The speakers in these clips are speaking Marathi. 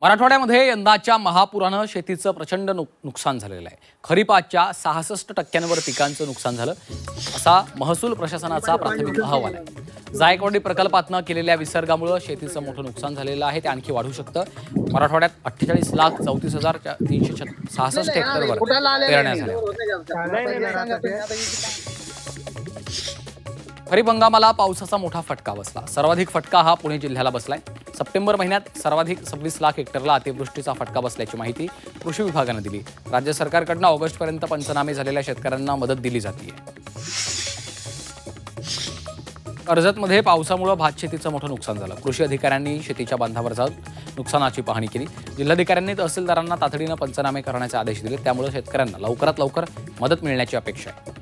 मराठवाड्यामध्ये यंदाच्या महापुरानं शेतीचं प्रचंड नुकसान झालेलं आहे। खरीपाच्या 66% पिकांचं नुकसान झालं असा महसूल प्रशासनाचा प्राथमिक अहवाल आहे। जायकवाडी प्रकल्पातनं केलेल्या विसर्गामुळे शेतीचं मोठं नुकसान झालेलं आहे, ते आणखी वाढू शकतं। मराठवाड्यात 48,34,366 हेक्टरवर पेरण्या झाल्या। खरीप हंगामाला पावसाचा मोठा फटका बसला। सर्वाधिक फटका हा पुणे जिल्ह्याला बसलाय। सप्टेंबर महिन्यात सर्वाधिक 26 लाख हेक्टरला अतिवृष्टीचा फटका बसल्याची माहिती कृषी विभागानं दिली। राज्य सरकारकडून ऑगस्टपर्यंत पंचनामे झालेल्या शेतकऱ्यांना मदत दिली जाते। कर्जतमध्ये पावसामुळे भात शेतीचं मोठं नुकसान झालं। कृषी अधिकाऱ्यांनी शेतीच्या बांधावर जाऊन नुकसानाची पाहणी केली। जिल्हाधिकाऱ्यांनी तहसीलदारांना तातडीनं पंचनामे करण्याचे आदेश दिले, त्यामुळे शेतकऱ्यांना लवकरात लवकर मदत मिळण्याची अपेक्षा आहे।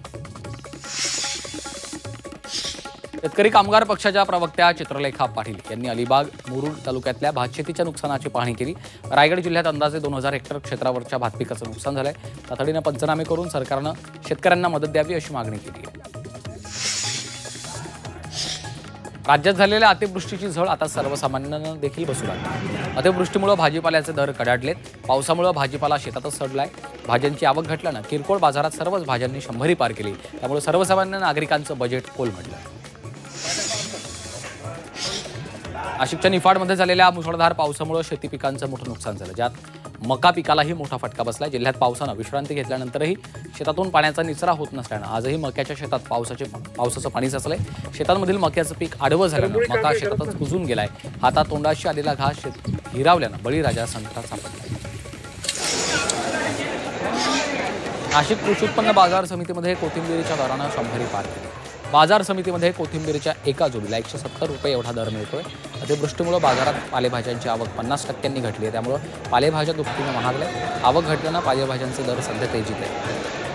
शेतकरी कामगार पक्षाच्या प्रवक्त्या चित्रलेखा पाटील यांनी अलिबाग मुरुड तालुक्यातल्या भातशेतीच्या नुकसानाची पाहणी केली। रायगड जिल्ह्यात अंदाजे 2000 हेक्टर क्षेत्रावरच्या भात पिकाचं नुकसान झालंय। तातडीनं पंचनामे करून सरकारनं शेतकऱ्यांना मदत द्यावी अशी मागणी केली आहे। राज्यात झालेल्या अतिवृष्टीची झळ आता सर्वसामान्यांना देखील बसू लागली। अतिवृष्टीमुळे भाजीपाल्याचे दर कडाडलेत। पावसामुळे भाजीपाला शेतातच सडलाय। भाज्यांची आवक घटल्यानं किरकोळ बाजारात सर्वच भाज्यांनी 100 पार केली, त्यामुळे सर्वसामान्य नागरिकांचं बजेट कोलमडलं। नाशिकच्या निफाडमध्ये झालेल्या मुसळधार पावसामुळे शेती पिकांचं मोठं नुकसान झालं, ज्यात मका पिकालाही मोठा फटका बसला। जिल्ह्यात पावसानं विश्रांती घेतल्यानंतरही शेतातून पाण्याचा निचरा होत नसल्यानं आजही मक्याच्या शेतात पावसाचं पाणी साचलंय। शेतांमधील मक्याचं पीक आडवं झाल्यानं मका शेतातच कुजून गेलाय। हातात तोंडाशी आलेला घास हिरावल्यानं बळीराजा संकटात सापडलाय। नाशिक कृषी उत्पन्न बाजार समितीमध्ये कोथिंबीरीच्या दरानं 100 पार केली। बाजार समितीमध्ये कोथिंबीरीच्या एका जोडीला 170 रुपये एवढा दर मिळतोय। अतिवृष्टीमुळे बाजारात पालेभाज्यांची आवक 50% घटली आहे, त्यामुळे पालेभाज्या दुपटीनं महागल्या। आवक घटल्यानं पालेभाज्यांचे दर सध्या तेजीत आहेत।